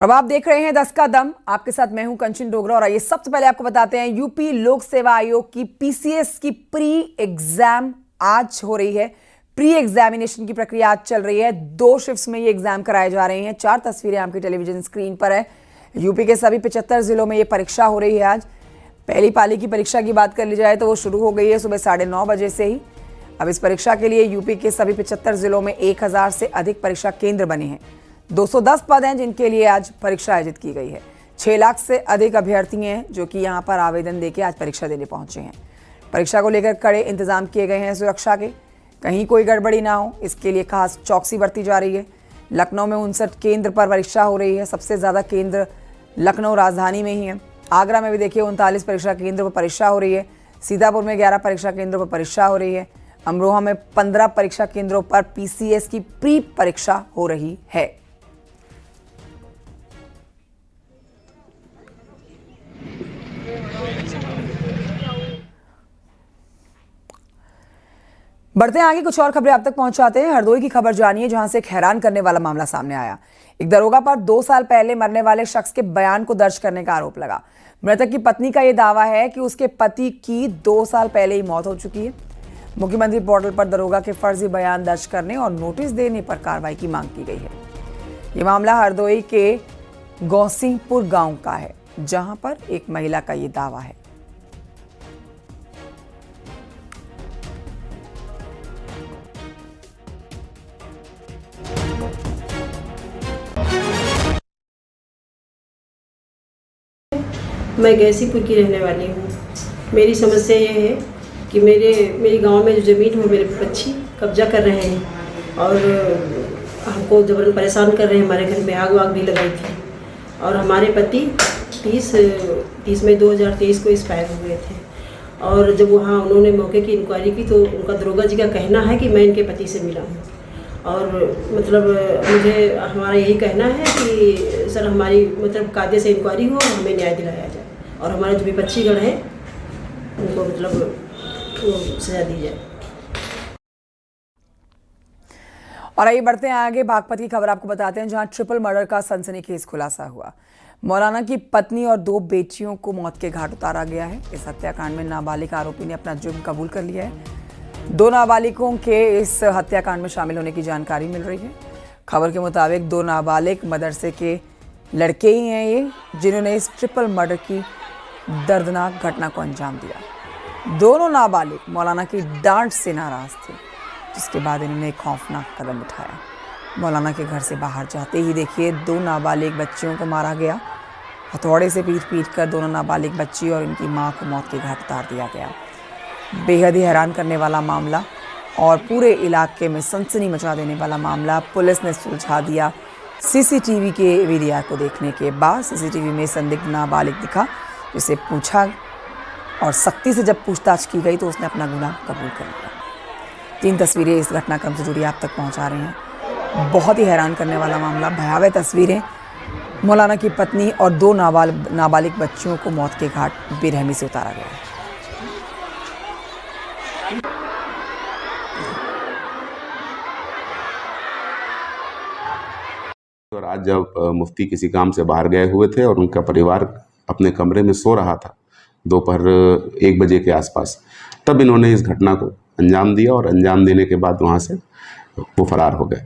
अब आप देख रहे हैं 10 का दम। आपके साथ मैं हूं कंचन डोगरा और आइए सबसे पहले आपको बताते हैं यूपी लोक सेवा आयोग की पीसीएस की प्री एग्जाम आज हो रही है। प्री एग्जामिनेशन की प्रक्रिया आज चल रही है। 2 शिफ्ट्स में ये एग्जाम कराए जा रहे हैं। 4 तस्वीरें आपकी टेलीविजन स्क्रीन पर है। यूपी के सभी 75 जिलों में ये परीक्षा हो रही है। आज पहली पाली की परीक्षा की बात कर ली जाए तो वो शुरू हो गई है सुबह 9:30 बजे से ही। अब इस परीक्षा के लिए यूपी के सभी 75 जिलों में 1000 से अधिक परीक्षा केंद्र बने हैं। 210 पद हैं जिनके लिए आज परीक्षा आयोजित की गई है। 6 लाख से अधिक अभ्यर्थी हैं जो कि यहां पर आवेदन देके आज परीक्षा देने पहुंचे हैं। परीक्षा को लेकर कड़े इंतजाम किए गए हैं सुरक्षा के, कहीं कोई गड़बड़ी ना हो इसके लिए खास चौकसी बरती जा रही है। लखनऊ में 59 केंद्र पर परीक्षा हो रही है। सबसे ज़्यादा केंद्र लखनऊ राजधानी में ही है। आगरा में भी देखिए 39 परीक्षा केंद्रों पर परीक्षा हो रही है। सीतापुर में 11 परीक्षा केंद्रों पर परीक्षा हो रही है। अमरोहा में 15 परीक्षा केंद्रों पर पीसीएस की प्री परीक्षा हो रही है। बढ़ते हैं आगे, कुछ और खबरें आप तक पहुंचाते हैं। हरदोई की खबर जानिए जहां से एक हैरान करने वाला मामला सामने आया। एक दरोगा पर 2 साल पहले मरने वाले शख्स के बयान को दर्ज करने का आरोप लगा। मृतक की पत्नी का यह दावा है कि उसके पति की 2 साल पहले ही मौत हो चुकी है। मुख्यमंत्री पोर्टल पर दरोगा के फर्जी बयान दर्ज करने और नोटिस देने पर कार्रवाई की मांग की गई है। यह मामला हरदोई के गौसिंहपुर गांव का है जहां पर एक महिला का यह दावा है। मैं गैसीपुर की रहने वाली हूँ। मेरी समस्या ये है कि मेरी गांव में जो ज़मीन है वो मेरे बच्ची कब्जा कर रहे हैं और हमको जबरन परेशान कर रहे हैं। हमारे घर में आग वाग भी लगाई थी और हमारे पति 30 मई 2023 को एक्सपायर हो गए थे। और जब वहाँ उन्होंने मौके की इंक्वायरी की तो उनका दरोगा जी का कहना है कि मैं इनके पति से मिला हूँ और मतलब मुझे हमारा यही कहना है कि सर हमारी मतलब कायदे से इंक्वायरी हो और हमें न्याय दिलाया जाए और हमारे जो भी बच्चीगढ़ है उनको मतलब सजा दी जाए। और आइए बढ़ते हैं आगे, बागपत की खबर आपको बताते हैं जहां ट्रिपल मर्डर का सनसनीखेज खुलासा हुआ। मौलाना की पत्नी और 2 बेटियों को मौत के घाट उतारा गया है। इस हत्याकांड में नाबालिग आरोपी ने अपना जुर्म कबूल कर लिया है। 2 नाबालिगों के इस हत्याकांड में शामिल होने की जानकारी मिल रही है। खबर के मुताबिक 2 नाबालिग मदरसे के लड़के ही हैं ये जिन्होंने इस ट्रिपल मर्डर की दर्दनाक घटना को अंजाम दिया। दोनों नाबालिग मौलाना की डांट से नाराज थे, जिसके बाद इन्होंने एक खौफनाक कदम उठाया। मौलाना के घर से बाहर जाते ही देखिए 2 नाबालिग बच्चियों को मारा गया। हथौड़े से पीट कर दोनों नाबालिग बच्ची और उनकी मां को मौत के घाट उतार दिया गया। बेहद ही हैरान करने वाला मामला और पूरे इलाके में सनसनी मचा देने वाला मामला पुलिस ने सुलझा दिया। सीसीटीवी के वीडियो को देखने के बाद सीसीटीवी में संदिग्ध नाबालिग दिखा, जिसे पूछा और सख्ती से जब पूछताछ की गई तो उसने अपना गुनाह कबूल कर लिया। 3 तस्वीरें इस घटनाक्रम से जुड़ी आप तक पहुंचा रहे हैं। बहुत ही हैरान करने वाला मामला, भयावह तस्वीरें। मौलाना की पत्नी और 2 नाबालिग बच्चियों को मौत के घाट बेरहमी से उतारा गया है। और आज जब मुफ्ती किसी काम से बाहर गए हुए थे और उनका परिवार अपने कमरे में सो रहा था दोपहर 1 बजे के आसपास, तब इन्होंने इस घटना को अंजाम दिया और अंजाम देने के बाद वहाँ से वो फरार हो गए।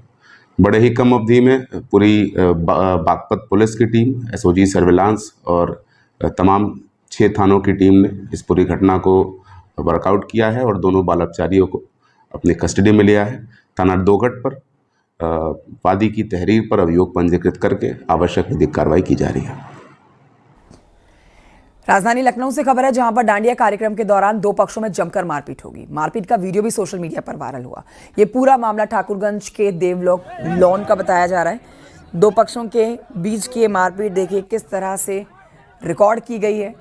बड़े ही कम अवधि में पूरी बागपत पुलिस की टीम, एसओजी सर्विलांस और तमाम 6 थानों की टीम ने इस पूरी घटना को वर्कआउट किया है और दोनों बाल अपचारियों को अपनी कस्टडी में लिया है। थाना दोगट पर वादी की तहरीर पर अभियोग पंजीकृत करके आवश्यक विधिक कार्रवाई की जा रही है। राजधानी लखनऊ से खबर है जहां पर डांडिया कार्यक्रम के दौरान 2 पक्षों में जमकर मारपीट होगी। मारपीट का वीडियो भी सोशल मीडिया पर वायरल हुआ। ये पूरा मामला ठाकुरगंज के देवलोक लॉन का बताया जा रहा है। 2 पक्षों के बीच की ये मारपीट देखिए किस तरह से रिकॉर्ड की गई है।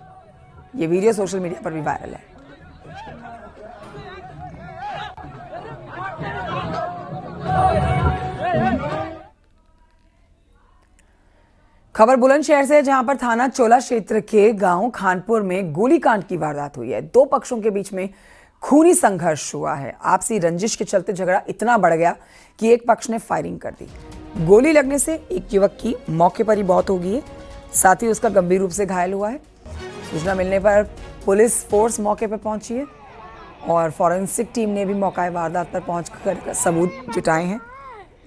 ये वीडियो सोशल मीडिया पर भी वायरल है। खबर बुलंदशहर से जहां पर थाना चोला क्षेत्र के गांव खानपुर में गोलीकांड की वारदात हुई है। 2 पक्षों के बीच में खूनी संघर्ष हुआ है। आपसी रंजिश के चलते झगड़ा इतना बढ़ गया कि एक पक्ष ने फायरिंग कर दी। गोली लगने से एक युवक की मौके पर ही मौत हो गई है, साथ ही उसका गंभीर रूप से घायल हुआ है। सूचना मिलने पर पुलिस फोर्स मौके पर पहुंची है और फॉरेंसिक टीम ने भी मौका वारदात पर पहुंचकर सबूत जुटाए हैं।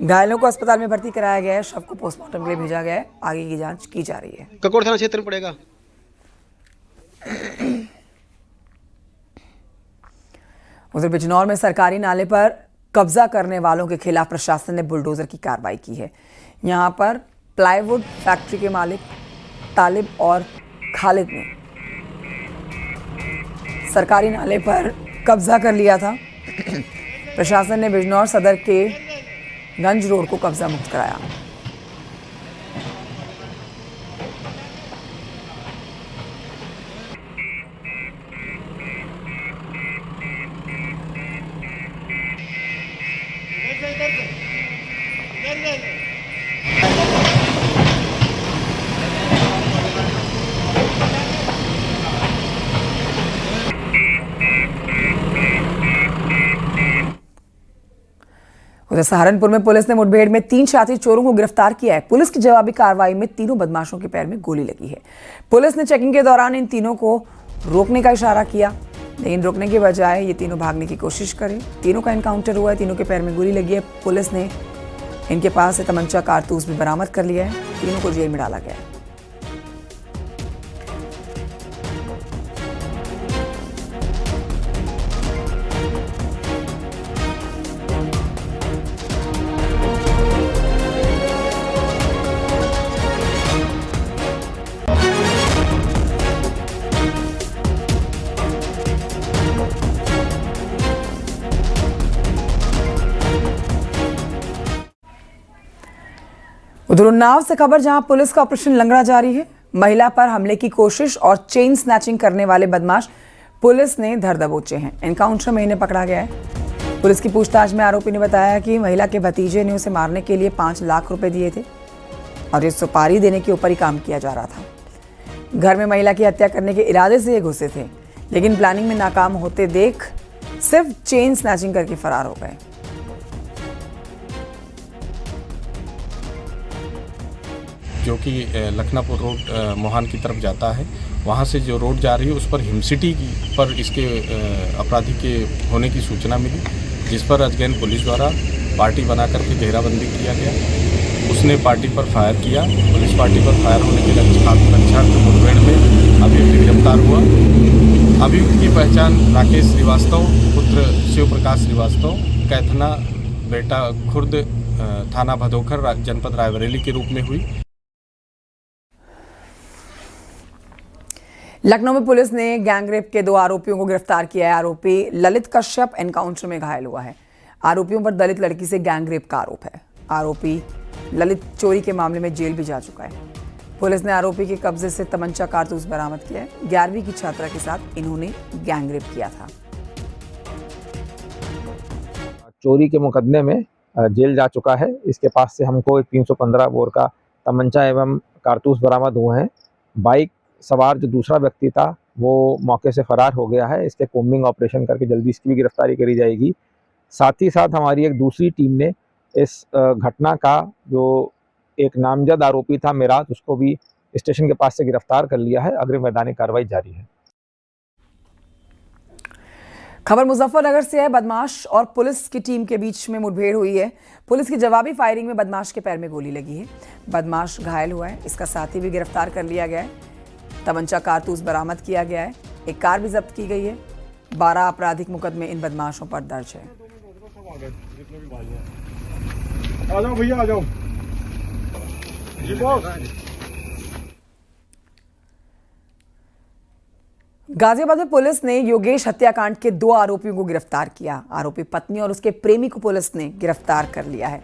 घायलों को अस्पताल में भर्ती कराया गया है, शव को पोस्टमार्टम के लिए भेजा गया है, आगे की जांच की जा रही है। ककोड़ थाना क्षेत्र में पड़ेगा। उधर बिजनौर में सरकारी नाले पर कब्जा करने वालों के खिलाफ प्रशासन ने बुलडोजर की कार्रवाई की है। यहां पर प्लाईवुड फैक्ट्री के मालिक तालिब और खालिद ने सरकारी नाले पर कब्जा कर लिया था। प्रशासन ने बिजनौर सदर के गंज रोड को कब्जा मुक्त कराया। उधर सहारनपुर में पुलिस ने मुठभेड़ में 3 शातिर चोरों को गिरफ्तार किया है। पुलिस की जवाबी कार्रवाई में तीनों बदमाशों के पैर में गोली लगी है। पुलिस ने चेकिंग के दौरान इन तीनों को रोकने का इशारा किया, लेकिन रोकने के बजाय ये तीनों भागने की कोशिश करे। तीनों का एनकाउंटर हुआ है, तीनों के पैर में गोली लगी है। पुलिस ने इनके पास से तमंचा कारतूस भी बरामद कर लिया है। तीनों को जेल में डाला गया है। उधर उन्नाव से खबर, जहां पुलिस का ऑपरेशन लंगड़ा जारी है। महिला पर हमले की कोशिश और चेन स्नैचिंग करने वाले बदमाश पुलिस ने धर दबोचे हैं। एनकाउंटर में इन्हें पकड़ा गया है। पुलिस की पूछताछ में आरोपी ने बताया कि महिला के भतीजे ने उसे मारने के लिए 5 लाख रुपए दिए थे और ये सुपारी देने के ऊपर ही काम किया जा रहा था। घर में महिला की हत्या करने के इरादे से ये घुसे थे, लेकिन प्लानिंग में नाकाम होते देख सिर्फ चेन स्नैचिंग करके फरार हो गए। जो कि लखनापुर रोड मोहान की तरफ जाता है, वहाँ से जो रोड जा रही है उस पर हिमसिटी पर इसके अपराधी के होने की सूचना मिली, जिस पर अजगैन पुलिस द्वारा पार्टी बना करके घेराबंदी किया गया। उसने पार्टी पर फायर किया। पुलिस पार्टी पर फायर होने के लक्ष्यार्थ मुठभेड़ में अभियुक्त गिरफ्तार हुआ। अभियुक्त की पहचान राकेश श्रीवास्तव पुत्र शिव प्रकाश श्रीवास्तव, कैथना बेटा खुर्द, थाना भदोखर, जनपद रायबरेली के रूप में हुई। लखनऊ में पुलिस ने गैंगरेप के 2 आरोपियों को गिरफ्तार किया है। आरोपी ललित कश्यप एनकाउंटर में घायल हुआ है। आरोपियों पर दलित लड़की से गैंगरेप का आरोप है। आरोपी ललित चोरी के मामले में जेल भी जा चुका है। पुलिस ने आरोपी के कब्जे से तमंचा कारतूस बरामद किया है। 11वीं की छात्रा के साथ इन्होंने गैंगरेप किया था। चोरी के मुकदमे में जेल जा चुका है। इसके पास से हमको एक 315 बोर का तमंचा एवं कारतूस बरामद हुए हैं। बाइक सवार जो दूसरा व्यक्ति था वो मौके से फरार हो गया है। इसके कोम्बिंग ऑपरेशन करके जल्दी इसकी भी गिरफ्तारी करी जाएगी। साथ ही साथ हमारी एक दूसरी टीम ने इस घटना का जो एक नामजद आरोपी था मिराज, उसको भी स्टेशन के पास से गिरफ्तार कर लिया है। अग्रिम वैधानिक कार्रवाई जारी है। खबर मुजफ्फरनगर से है। बदमाश और पुलिस की टीम के बीच में मुठभेड़ हुई है। पुलिस की जवाबी फायरिंग में बदमाश के पैर में गोली लगी है। बदमाश घायल हुआ है। इसका साथी भी गिरफ्तार कर लिया गया है। तमंचा कारतूस बरामद किया गया है। एक कार भी जब्त की गई है। 12 आपराधिक मुकदमे इन बदमाशों पर दर्ज है। आ जाओ भैया, आ जाओ। गाजियाबाद में पुलिस ने योगेश हत्याकांड के 2 आरोपियों को गिरफ्तार किया। आरोपी पत्नी और उसके प्रेमी को पुलिस ने गिरफ्तार कर लिया है।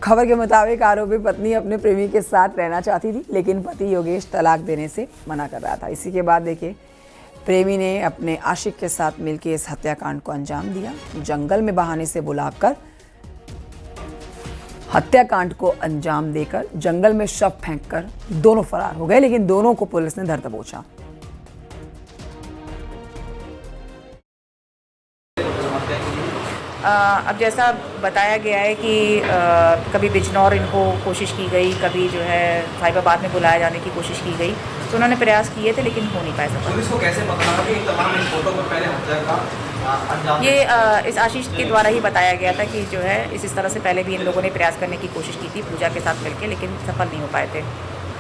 खबर के मुताबिक आरोपी पत्नी अपने प्रेमी के साथ रहना चाहती थी, लेकिन पति योगेश तलाक देने से मना कर रहा था। इसी के बाद देखिए, प्रेमी ने अपने आशिक के साथ मिलकर इस हत्याकांड को अंजाम दिया। जंगल में बहाने से बुलाकर हत्याकांड को अंजाम देकर जंगल में शव फेंककर दोनों फरार हो गए, लेकिन दोनों को पुलिस ने धर दबोचा। अब जैसा बताया गया है कि कभी बिजनौर इनको कोशिश की गई, कभी जो है साहिबाबाद में बुलाया जाने की कोशिश की गई, तो उन्होंने प्रयास किए थे लेकिन हो नहीं पाया सफल। पुलिस को कैसे पता लगा कि तमाम इन फोटो को पहले हत्या का अंजाम ये इस आशीष के द्वारा ही बताया गया था कि जो है इस तरह से पहले भी इन लोगों ने प्रयास करने की कोशिश की थी पूजा के साथ मिलकर, लेकिन सफल नहीं हो पाए थे।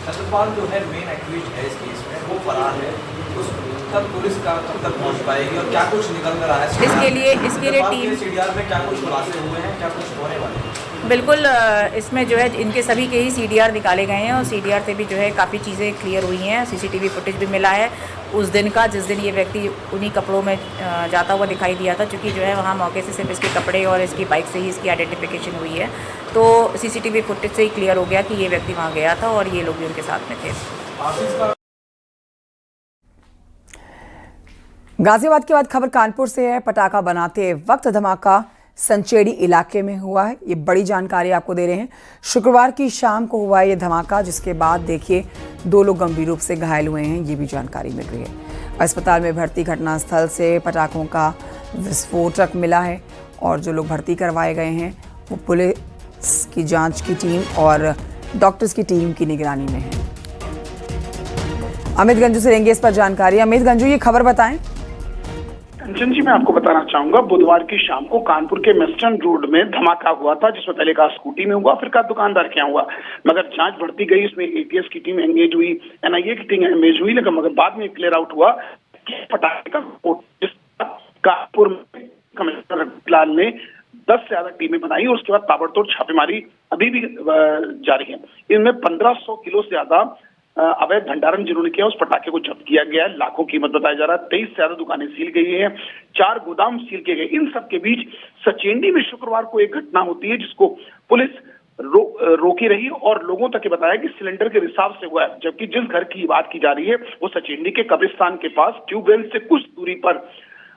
सतपाल जो है मेन एक्यूज्ड है इस केस में, वो फरार है, उस तक पुलिस का कब तक पहुंच पाएगी और क्या कुछ निकल कर आया है? इसके लिए टीम सीडीआर में क्या कुछ खुलासे हुए हैं, क्या कुछ होने वाले हैं? बिल्कुल, इसमें जो है इनके सभी के ही सीडीआर निकाले गए हैं और सीडीआर से भी जो है काफ़ी चीज़ें क्लियर हुई हैं। सीसीटीवी फुटेज भी मिला है उस दिन का जिस दिन ये व्यक्ति उन्हीं कपड़ों में जाता हुआ दिखाई दिया था, क्योंकि जो है वहाँ मौके से सिर्फ इसके कपड़े और इसकी बाइक से ही इसकी आइडेंटिफिकेशन हुई है। तो सीसीटीवी फुटेज से ही क्लियर हो गया कि ये व्यक्ति वहाँ गया था और ये लोग भी उनके साथ में थे। गाजियाबाद के बाद खबर कानपुर से है। पटाखा बनाते वक्त धमाका संचेड़ी इलाके में हुआ है। ये बड़ी जानकारी आपको दे रहे हैं। शुक्रवार की शाम को हुआ ये धमाका, जिसके बाद देखिए 2 लोग गंभीर रूप से घायल हुए हैं, ये भी जानकारी मिल रही है। अस्पताल में भर्ती घटनास्थल से पटाखों का विस्फोटक मिला है और जो लोग भर्ती करवाए गए हैं वो पुलिस की जांच की टीम और डॉक्टर्स की टीम की निगरानी में है। अमित गंजू से लेंगे इस पर जानकारी। अमित गंजू, ये खबर बताएं। कंचन जी, मैं आपको बताना चाहूंगा, बुधवार की शाम को कानपुर के वेस्टर्न रोड में धमाका हुआ था, जिसमें पहले का स्कूटी में हुआ, फिर का दुकानदार के यहाँ हुआ। मगर जांच बढ़ती गई, इसमें एटीएस की टीम एंगेज हुई, एनआईए की टीम एंगेज हुई, लेकिन मगर बाद में क्लियर आउट हुआ कि पटाखे का कानपुर में कमिश्नर लाल ने 10 से ज्यादा टीमें बनाई और उसके बाद ताबड़तोड़ छापेमारी अभी भी जारी है। इनमें 1500 किलो से ज्यादा अवैध भंडारण जिन्होंने किया उस पटाखे को जब्त किया गया है। लाखों कीमत बताया जा रहा है। 23 से ज्यादा दुकानें सील गई है, 4 गोदाम सील किए गए। इन सब के बीच सचेंडी में शुक्रवार को एक घटना होती है जिसको पुलिस रोकी रही और लोगों तक ये बताया कि सिलेंडर के रिसाव से हुआ है, जबकि जिस घर की बात की जा रही है वो सचेंडी के कब्रिस्तान के पास ट्यूबवेल से कुछ दूरी पर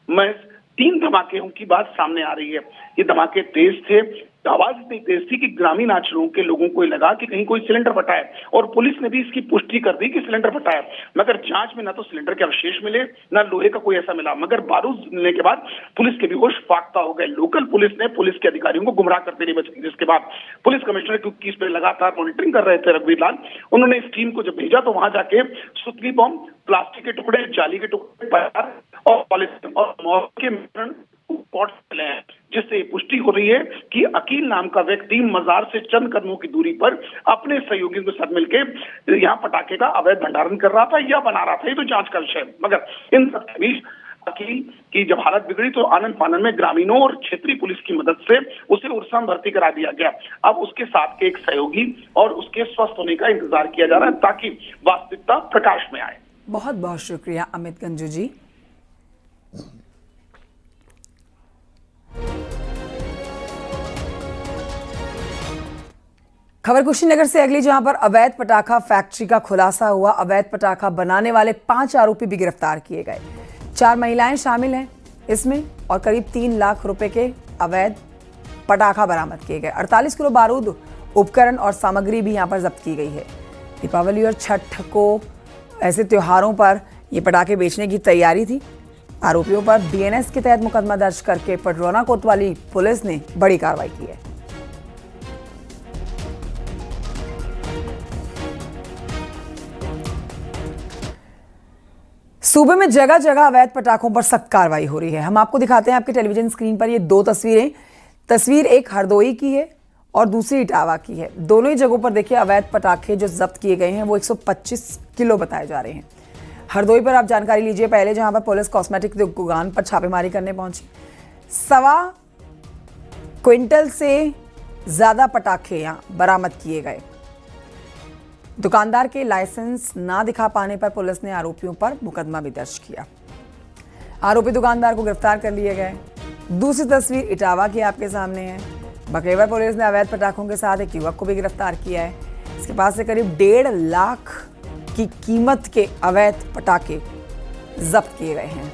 महज 3 धमाके की बात सामने आ रही है। ये धमाके तेज थे, आवाज इतनी तेज थी कि ग्रामीण आचरणों के लोगों को लगा कि कहीं कोई सिलेंडर फटा है और पुलिस ने भी इसकी पुष्टि कर दी कि सिलेंडर फटा है। मगर जांच में ना तो सिलेंडर के अवशेष मिले, ना लोहे का कोई ऐसा मिला। मगर बारूद मिलने के बाद पुलिस के भी होश फाख्ता हो गए। लोकल पुलिस ने पुलिस के अधिकारियों को गुमराह करते रही, जिसके बाद पुलिस कमिश्नर क्योंकि इस पर लगातार मॉनिटरिंग कर रहे थे रघुवीर लाल, उन्होंने इस टीम को जब भेजा तो वहां जाके सुतली बम, प्लास्टिक के टुकड़े, जाली के टुकड़े और पॉलिथीन और मौके में स्पॉट मिले हैं, जिससे ये पुष्टि हो रही है कि अकील नाम का व्यक्ति मजार से चंद कदमों की दूरी पर अपने सहयोगियों के साथ मिलकर यहाँ पटाखे का अवैध भंडारण कर रहा था या बना रहा था। ये तो जांच का विषय है। मगर इन सब के बीच अकील की जब हालत बिगड़ी तो आनंद फानन में ग्रामीणों और क्षेत्रीय पुलिस की मदद से उसे उर्सा में भर्ती करा दिया गया। अब उसके साथ के एक सहयोगी और उसके स्वस्थ होने का इंतजार किया जा रहा है ताकि वास्तविकता प्रकाश में आए। बहुत बहुत शुक्रिया अमित गंजू जी। खबर कुशीनगर से अगली, जहां पर अवैध पटाखा फैक्ट्री का खुलासा हुआ। अवैध पटाखा बनाने वाले 5 आरोपी भी गिरफ्तार किए गए। 4 महिलाएं शामिल हैं इसमें और करीब 3 लाख रुपए के अवैध पटाखा बरामद किए गए। 48 किलो बारूद, उपकरण और सामग्री भी यहां पर जब्त की गई है। दीपावली और छठ को ऐसे त्योहारों पर ये पटाखे बेचने की तैयारी थी। आरोपियों पर बीएनएस के तहत मुकदमा दर्ज करके पडरौना कोतवाली पुलिस ने बड़ी कार्रवाई की है। सूबे में जगह जगह अवैध पटाखों पर सख्त कार्रवाई हो रही है। हम आपको दिखाते हैं आपके टेलीविजन स्क्रीन पर ये 2 तस्वीरें। तस्वीर एक हरदोई की है और दूसरी इटावा की है। दोनों ही जगहों पर देखिए अवैध पटाखे जो जब्त किए गए हैं वो 125 किलो बताए जा रहे हैं। हरदोई पर आप जानकारी लीजिए पहले, जहां पर पुलिस कॉस्मेटिक दुकान पर छापेमारी करने पहुंची। 1.25 क्विंटल से ज्यादा पटाखे यहां बरामद किए गए। दुकानदार के लाइसेंस ना दिखा पाने पर पुलिस ने आरोपियों पर मुकदमा भी दर्ज किया। आरोपी दुकानदार को गिरफ्तार कर लिए गए। दूसरी तस्वीर इटावा की आपके सामने है। बकेवर पुलिस ने अवैध पटाखों के साथ एक युवक को भी गिरफ्तार किया है। इसके पास से करीब 1.5 लाख की कीमत के अवैध पटाखे जब्त किए गए हैं।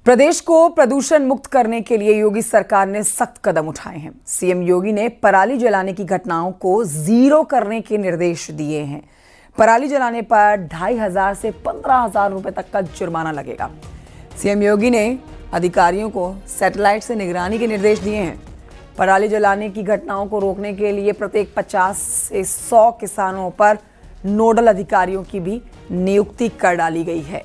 प्रदेश को प्रदूषण मुक्त करने के लिए योगी सरकार ने सख्त कदम उठाए हैं। सीएम योगी ने पराली जलाने की घटनाओं को 0 करने के निर्देश दिए हैं। पराली जलाने पर 2,500 से 15,000 रुपए तक का जुर्माना लगेगा। सीएम योगी ने अधिकारियों को सैटेलाइट से निगरानी के निर्देश दिए हैं। पराली जलाने की घटनाओं को रोकने के लिए प्रत्येक 50 से 100 किसानों पर नोडल अधिकारियों की भी नियुक्ति कर डाली गई है।